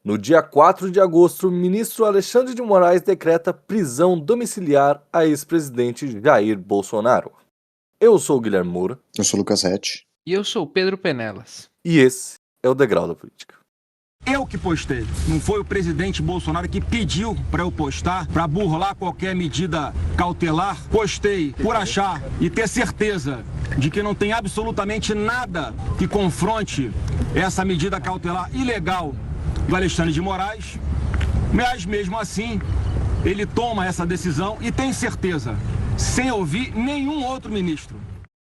No dia 4 de agosto, o ministro Alexandre de Moraes decreta prisão domiciliar a ex-presidente Jair Bolsonaro. Eu sou o Guilherme Moura. Eu sou o Lucas Rett. E eu sou o Pedro Penelas. E esse é o Degrau da Política. Eu que postei, não foi o presidente Bolsonaro que pediu para eu postar, para burlar qualquer medida cautelar. Postei por achar e ter certeza de que não tem absolutamente nada que confronte essa medida cautelar ilegal do Alexandre de Moraes, mas mesmo assim ele toma essa decisão e tem certeza, sem ouvir nenhum outro ministro.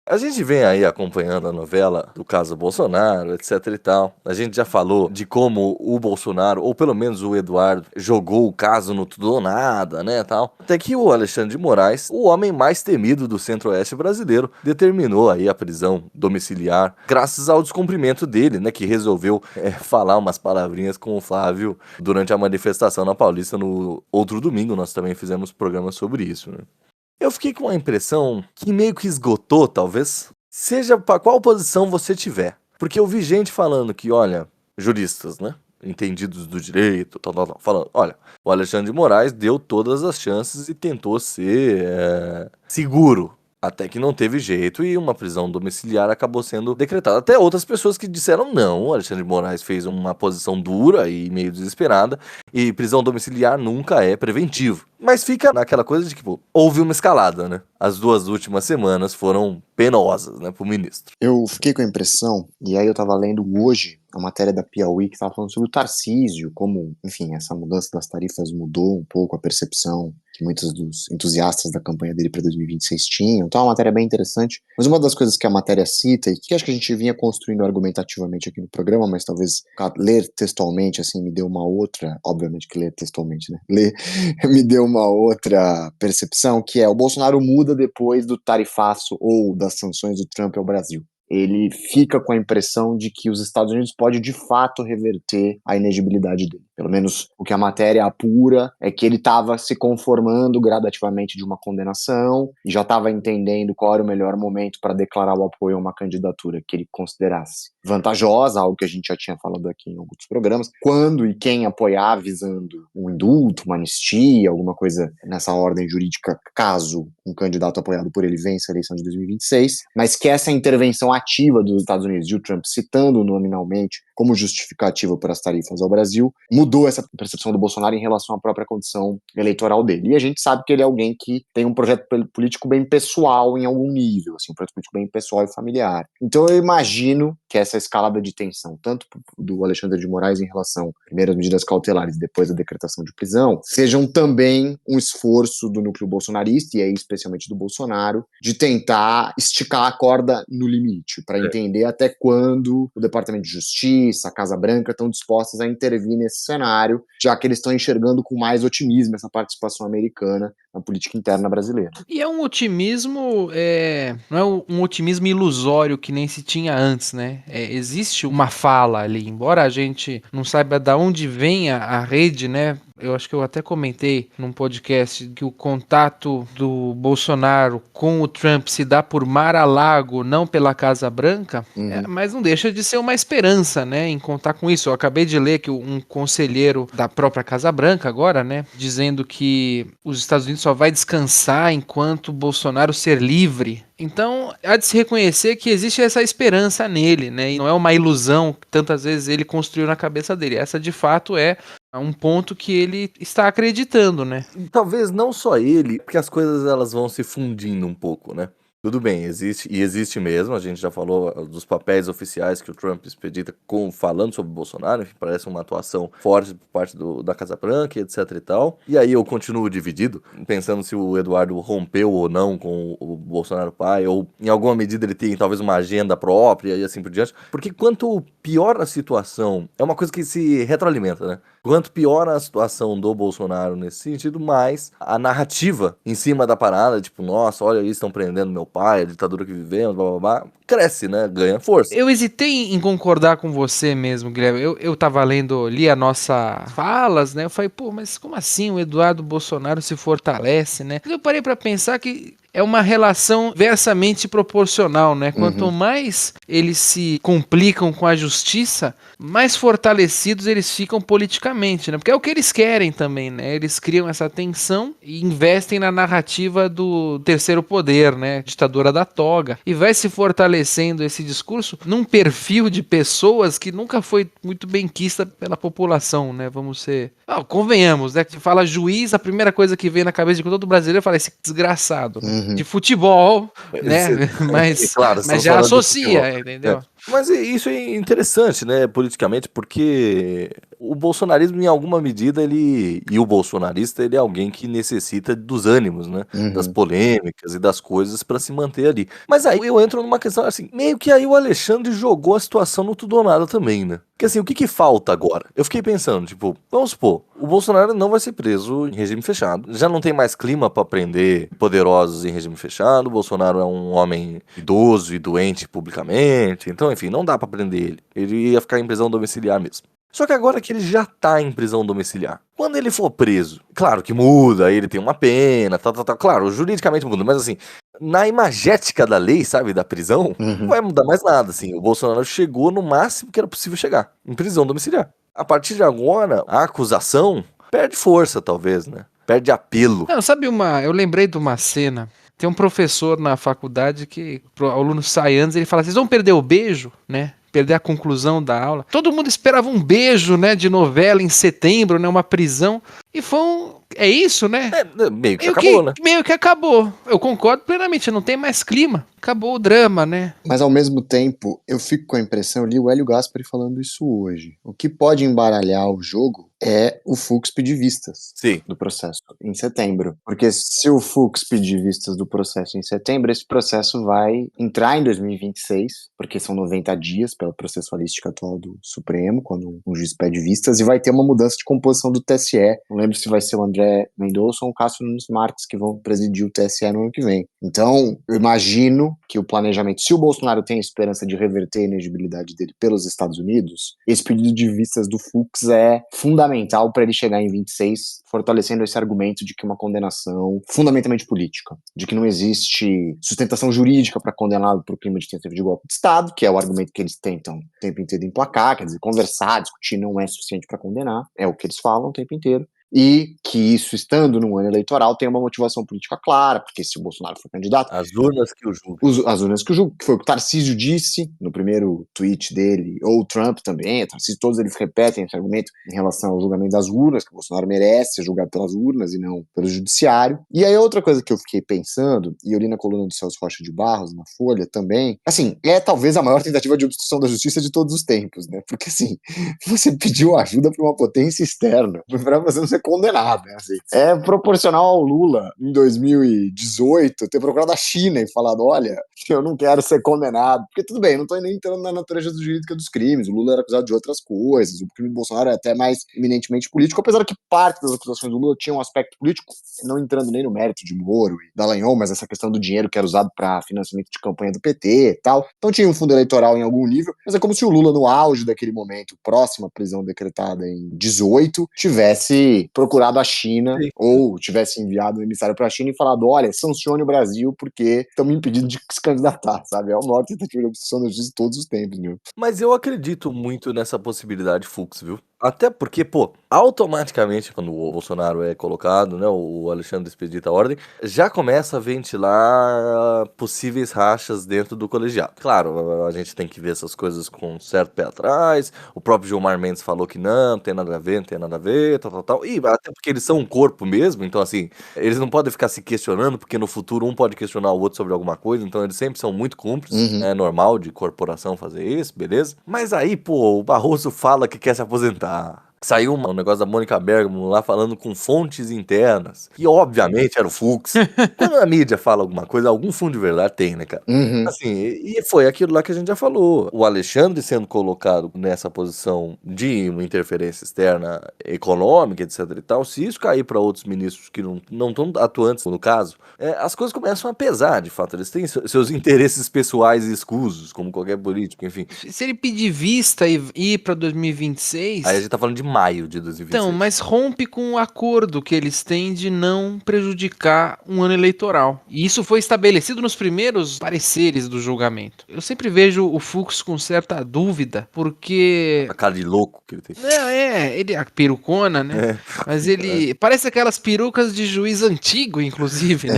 A gente vem aí acompanhando a novela do caso Bolsonaro, etc e tal. A gente já falou de como o Bolsonaro, ou pelo menos o Eduardo, jogou o caso no tudo ou nada, né, tal. Até que o Alexandre de Moraes, o homem mais temido do centro-oeste brasileiro, determinou aí a prisão domiciliar, graças ao descumprimento dele, né, que resolveu falar umas palavrinhas com o Flávio durante a manifestação na Paulista no outro domingo. Nós também fizemos programa sobre isso, né. Eu fiquei com a impressão que meio que esgotou, talvez, seja para qual posição você tiver. Porque eu vi gente falando que, olha, juristas, né, entendidos do direito, falando, olha, o Alexandre de Moraes deu todas as chances e tentou ser seguro. Até que não teve jeito e uma prisão domiciliar acabou sendo decretada. Até outras pessoas que disseram não, o Alexandre de Moraes fez uma posição dura e meio desesperada, e prisão domiciliar nunca é preventivo. Mas fica naquela coisa de que, houve uma escalada, né? As 2 últimas semanas foram penosas, né, pro ministro. Eu fiquei com a impressão, e aí eu tava lendo hoje a matéria da Piauí que tava falando sobre o Tarcísio, como, enfim, essa mudança das tarifas mudou um pouco a percepção que muitos dos entusiastas da campanha dele para 2026 tinham. Então é uma matéria bem interessante. Mas uma das coisas que a matéria cita, e que acho que a gente vinha construindo argumentativamente aqui no programa, mas talvez ler textualmente, assim, me deu uma outra, obviamente que ler textualmente, né? Ler me deu uma outra percepção, que é o Bolsonaro muda depois do tarifaço ou das sanções do Trump ao Brasil. Ele fica com a impressão de que os Estados Unidos podem de fato reverter a inegibilidade dele. Pelo menos o que a matéria apura é que ele estava se conformando gradativamente de uma condenação e já estava entendendo qual era o melhor momento para declarar o apoio a uma candidatura que ele considerasse vantajosa, algo que a gente já tinha falado aqui em alguns programas, quando e quem apoiar visando um indulto, uma anistia, alguma coisa nessa ordem jurídica, caso um candidato apoiado por ele vença a eleição de 2026, mas que essa intervenção ativa dos Estados Unidos, e o Trump citando nominalmente como justificativa para as tarifas ao Brasil, mudou essa percepção do Bolsonaro em relação à própria condição eleitoral dele. E a gente sabe que ele é alguém que tem um projeto político bem pessoal em algum nível, assim, um projeto político bem pessoal e familiar. Então eu imagino que essa escalada de tensão, tanto do Alexandre de Moraes em relação às primeiras medidas cautelares e depois da decretação de prisão, sejam também um esforço do núcleo bolsonarista, e aí especialmente do Bolsonaro, de tentar esticar a corda no limite, para entender até quando o Departamento de Justiça, a Casa Branca estão dispostas a intervir nesse cenário, já que eles estão enxergando com mais otimismo essa participação americana na política interna brasileira. E é um otimismo, não é um otimismo ilusório que nem se tinha antes, né? Existe uma fala ali, embora a gente não saiba de onde vem a rede, né? Eu acho que eu até comentei num podcast que o contato do Bolsonaro com o Trump se dá por Mar-a-Lago, não pela Casa Branca, mas não deixa de ser uma esperança, né, em contar com isso. Eu acabei de ler que um conselheiro da própria Casa Branca agora, né, dizendo que os Estados Unidos só vai descansar enquanto Bolsonaro ser livre. Então, há de se reconhecer que existe essa esperança nele, né, e não é uma ilusão que tantas vezes ele construiu na cabeça dele. Essa, de fato, é um ponto que ele está acreditando, né? Talvez não só ele, porque as coisas elas vão se fundindo um pouco, né? Tudo bem, existe mesmo, a gente já falou dos papéis oficiais que o Trump expedita falando sobre o Bolsonaro, enfim, parece uma atuação forte por parte da Casa Branca, etc e tal. E aí eu continuo dividido, pensando se o Eduardo rompeu ou não com o Bolsonaro pai, ou em alguma medida ele tem talvez uma agenda própria e assim por diante. Porque quanto pior a situação, é uma coisa que se retroalimenta, né? Quanto pior a situação do Bolsonaro nesse sentido, mais a narrativa em cima da parada, tipo, nossa, olha aí, estão prendendo meu pai, a ditadura que vivemos, blá blá blá, cresce, né? Ganha força. Eu hesitei em concordar com você mesmo, Guilherme. Eu tava li a nossa falas, né? Eu falei, mas como assim o Eduardo Bolsonaro se fortalece, né? Eu parei pra pensar que é uma relação inversamente proporcional, né? Quanto mais eles se complicam com a justiça, mais fortalecidos eles ficam politicamente, né? Porque é o que eles querem também, né? Eles criam essa tensão e investem na narrativa do terceiro poder, né? Ditadura da toga. E vai se fortalecendo esse discurso num perfil de pessoas que nunca foi muito benquista pela população, né? Vamos ser... convenhamos, né? Se fala juiz, a primeira coisa que vem na cabeça de todo brasileiro é falar esse desgraçado. De futebol, né? Mas, claro, mas já associa, entendeu? Mas isso é interessante, né, politicamente, porque o bolsonarismo, em alguma medida, e o bolsonarista, ele é alguém que necessita dos ânimos, né, das polêmicas e das coisas pra se manter ali. Mas aí eu entro numa questão, assim, meio que aí o Alexandre jogou a situação no tudo ou nada também, né? Porque assim, o que falta agora? Eu fiquei pensando, tipo, vamos supor, o Bolsonaro não vai ser preso em regime fechado, já não tem mais clima pra prender poderosos em regime fechado, o Bolsonaro é um homem idoso e doente publicamente, então, enfim, não dá pra prender ele. Ele ia ficar em prisão domiciliar mesmo. Só que agora que ele já tá em prisão domiciliar, quando ele for preso, claro que muda, aí ele tem uma pena, tal, claro, juridicamente muda, mas assim, na imagética da lei, sabe, da prisão, não vai mudar mais nada, assim, o Bolsonaro chegou no máximo que era possível chegar, em prisão domiciliar. A partir de agora, a acusação perde força, talvez, né, perde apelo. Não, sabe eu lembrei de uma cena. Tem um professor na faculdade que o aluno sai antes, ele fala, vocês vão perder o beijo, né? Perder a conclusão da aula. Todo mundo esperava um beijo, né, de novela em setembro, né, uma prisão. E é isso, né? Meio que acabou, né? Meio que acabou. Eu concordo plenamente, não tem mais clima. Acabou o drama, né? Mas ao mesmo tempo, eu fico com a impressão, eu li o Hélio Gaspari falando isso hoje. O que pode embaralhar o jogo é o Fux pedir vistas do processo em setembro. Porque se o Fux pedir vistas do processo em setembro, esse processo vai entrar em 2026, porque são 90 dias pela processualística atual do Supremo, quando um juiz pede vistas, e vai ter uma mudança de composição do TSE. Não lembro se vai ser o André Mendonça ou o Cássio Nunes Marques que vão presidir o TSE no ano que vem. Então, eu imagino que o planejamento, se o Bolsonaro tem a esperança de reverter a inegibilidade dele pelos Estados Unidos, esse pedido de vistas do Fux é fundamental para ele chegar em 26, fortalecendo esse argumento de que uma condenação fundamentalmente política, de que não existe sustentação jurídica para condená-lo por crime de tentativa de golpe de Estado, que é o argumento que eles tentam o tempo inteiro emplacar, quer dizer, conversar, discutir não é suficiente para condenar, é o que eles falam o tempo inteiro. E que isso, estando num ano eleitoral, tem uma motivação política clara, porque se o Bolsonaro for candidato... As urnas que o julgam. As urnas que o julgam, que foi o que o Tarcísio disse no primeiro tweet dele, ou o Trump também, o Tarcísio, todos eles repetem esse argumento em relação ao julgamento das urnas, que o Bolsonaro merece ser julgado pelas urnas e não pelo judiciário. E aí outra coisa que eu fiquei pensando, e eu li na coluna do Celso Rocha de Barros, na Folha também, assim, é talvez a maior tentativa de obstrução da justiça de todos os tempos, né? Porque assim, você pediu ajuda para uma potência externa, para você não ser condenado, né? Assim, é proporcional ao Lula, em 2018, ter procurado a China e falado, olha, eu não quero ser condenado, porque tudo bem, eu não tô nem entrando na natureza jurídica dos crimes, o Lula era acusado de outras coisas, o crime do Bolsonaro é até mais eminentemente político, apesar que parte das acusações do Lula tinha um aspecto político, não entrando nem no mérito de Moro e Dallagnol, mas essa questão do dinheiro que era usado para financiamento de campanha do PT e tal, então tinha um fundo eleitoral em algum nível, mas é como se o Lula, no auge daquele momento, próximo à prisão decretada em 18, tivesse procurado a China, ou tivesse enviado um emissário para a China e falado, olha, sancione o Brasil porque estão me impedindo de se candidatar, sabe? É a maior tentativa de obstrução da justiça de todos os tempos, viu? Mas eu acredito muito nessa possibilidade Fux, viu? Até porque, pô, automaticamente, quando o Bolsonaro é colocado, né, o Alexandre expedita a ordem, já começa a ventilar possíveis rachas dentro do colegiado. Claro, a gente tem que ver essas coisas com um certo pé atrás, o próprio Gilmar Mendes falou que não tem nada a ver, tal, e até porque eles são um corpo mesmo, então assim, eles não podem ficar se questionando, porque no futuro um pode questionar o outro sobre alguma coisa, então eles sempre são muito cúmplices, é normal de corporação fazer isso, beleza? Mas aí, pô, o Barroso fala que quer se aposentar. Saiu um negócio da Mônica Bergamo lá falando com fontes internas, que obviamente era o Fux. Quando a mídia fala alguma coisa, algum fundo de verdade tem, né, cara? Assim, e foi aquilo lá que a gente já falou. O Alexandre sendo colocado nessa posição de uma interferência externa econômica, etc e tal, se isso cair para outros ministros que não estão atuantes no caso, as coisas começam a pesar, de fato. Eles têm seus interesses pessoais escusos, como qualquer político, enfim. Se ele pedir vista e ir para 2026... Aí a gente tá falando de maio de 2026. Então, mas rompe com o acordo que eles têm de não prejudicar um ano eleitoral. E isso foi estabelecido nos primeiros pareceres do julgamento. Eu sempre vejo o Fux com certa dúvida, porque... A cara de louco que ele tem. Não, ele a perucona, né? Mas ele... Parece aquelas perucas de juiz antigo, inclusive, né?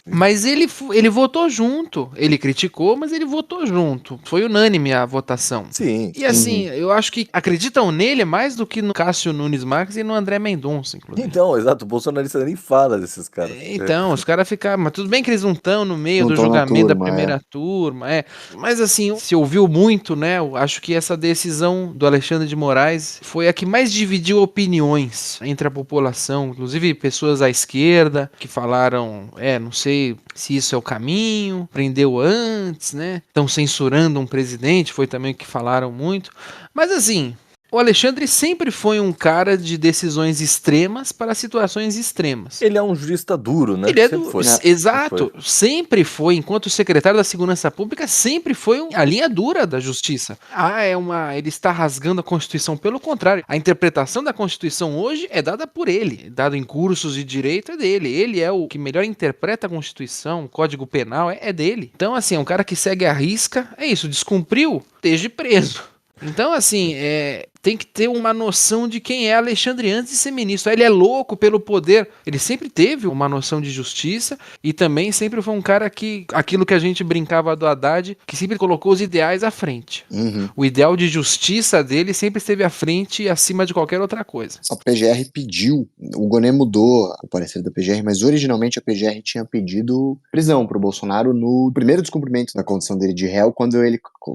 Mas ele votou junto. Ele criticou, mas ele votou junto. Foi unânime a votação. Sim. E assim, eu acho que acreditam nele mais do que no Cássio Nunes Marques e no André Mendonça, inclusive. Então, exato, o bolsonarista nem fala desses caras. Então, os caras ficam... Mas tudo bem que eles não estão no meio Não do tão na julgamento da turma, primeira turma, Mas assim, se ouviu muito, né? Eu acho que essa decisão do Alexandre de Moraes foi a que mais dividiu opiniões entre a população. Inclusive, pessoas à esquerda que falaram, não sei se isso é o caminho, prendeu antes, né? Estão censurando um presidente, foi também o que falaram muito. Mas assim... O Alexandre sempre foi um cara de decisões extremas para situações extremas. Ele é um jurista duro, né? Ele é Sempre foi. Exato. Sempre foi, enquanto secretário da Segurança Pública, sempre foi a linha dura da justiça. Ele está rasgando a Constituição. Pelo contrário, a interpretação da Constituição hoje é dada por ele. Dado em cursos de direito, é dele. Ele é o que melhor interpreta a Constituição, o Código Penal é dele. Então, assim, é um cara que segue a risca. É isso, descumpriu, esteja preso. Então, assim, tem que ter uma noção de quem é Alexandre antes de ser ministro. Ele é louco pelo poder. Ele sempre teve uma noção de justiça e também sempre foi um cara que, aquilo que a gente brincava do Haddad, que sempre colocou os ideais à frente. O ideal de justiça dele sempre esteve à frente e acima de qualquer outra coisa. A PGR pediu, o Gonê mudou o parecer da PGR, mas originalmente a PGR tinha pedido prisão para o Bolsonaro no primeiro descumprimento da condição dele de réu, quando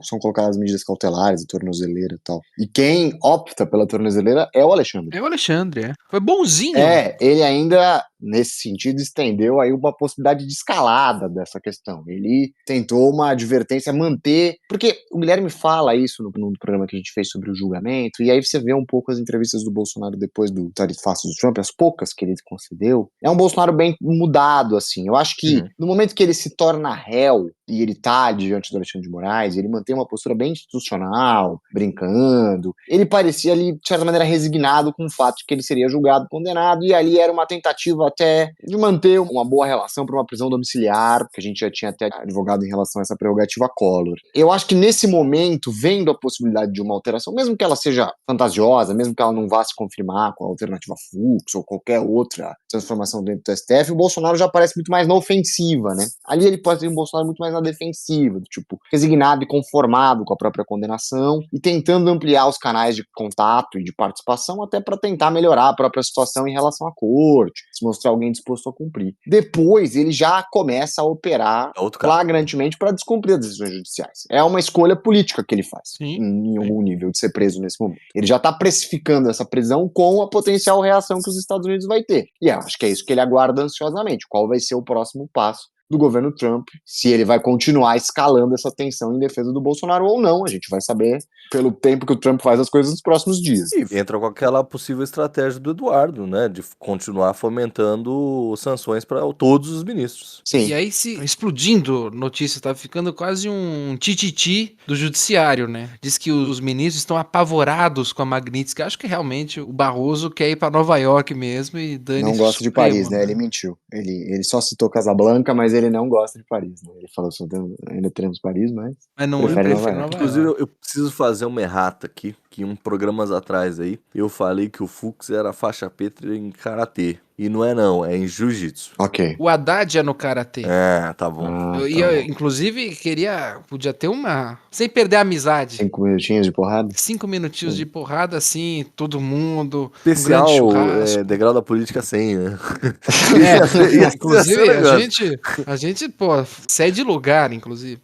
são colocadas medidas cautelares, tornozeleira e tal. E quem opta pela tornozeleira é o Alexandre. É o Alexandre, Foi bonzinho. Ele ainda, nesse sentido, estendeu aí uma possibilidade de escalada dessa questão. Ele tentou uma advertência, manter... Porque o Guilherme fala isso no programa que a gente fez sobre o julgamento, e aí você vê um pouco as entrevistas do Bolsonaro depois do tarifaço do Trump, as poucas que ele concedeu. É um Bolsonaro bem mudado, assim. Eu acho que no momento que ele se torna réu, e ele tá diante do Alexandre de Moraes, ele mantém uma postura bem institucional, brincando. Ele parecia ali, de certa maneira, resignado com o fato de que ele seria julgado, condenado, e ali era uma tentativa até de manter uma boa relação para uma prisão domiciliar, que a gente já tinha até advogado em relação a essa prerrogativa Collor. Eu acho que nesse momento, vendo a possibilidade de uma alteração, mesmo que ela seja fantasiosa, mesmo que ela não vá se confirmar com a alternativa Fux ou qualquer outra transformação dentro do STF, o Bolsonaro já parece muito mais na ofensiva, né? Ali ele pode ter um Bolsonaro muito mais na defensiva, do tipo, resignado e conformado com a própria condenação e tentando ampliar os canais de contato e de participação até para tentar melhorar a própria situação em relação à corte, se mostrar alguém disposto a cumprir. Depois, ele já começa a operar flagrantemente para descumprir as decisões judiciais. É uma escolha política que ele faz, em algum nível, de ser preso nesse momento. Ele já está precificando essa prisão com a potencial reação que os Estados Unidos vai ter. E eu acho que é isso que ele aguarda ansiosamente. Qual vai ser o próximo passo do governo Trump, se ele vai continuar escalando essa tensão em defesa do Bolsonaro ou não, a gente vai saber pelo tempo que o Trump faz as coisas nos próximos dias. E entra com aquela possível estratégia do Eduardo, né, de continuar fomentando sanções para todos os ministros. Sim. E aí, explodindo notícia, tá ficando quase um tititi do judiciário, né? Diz que os ministros estão apavorados com a Magnitsky. Acho que realmente o Barroso quer ir para Nova York mesmo e dane-se. Não gosta de Paris, né? Ele mentiu. Ele só citou Casablanca, mas ele não gosta de Paris, né? Ele falou que ainda teremos Paris, mas não prefere Nova Nova York. Inclusive, eu preciso fazer uma errata aqui, que programas atrás aí, eu falei que o Fux era faixa preta em Karatê. E não é não, é em Jiu-Jitsu. Ok. O Haddad é no Karatê. Tá bom. Eu, inclusive, podia ter sem perder a amizade. 5 minutinhos de porrada? 5 minutinhos de porrada, assim, todo mundo. Especial, um grande churrasco. degrau da política 100, né? Inclusive, a gente, cede lugar, inclusive.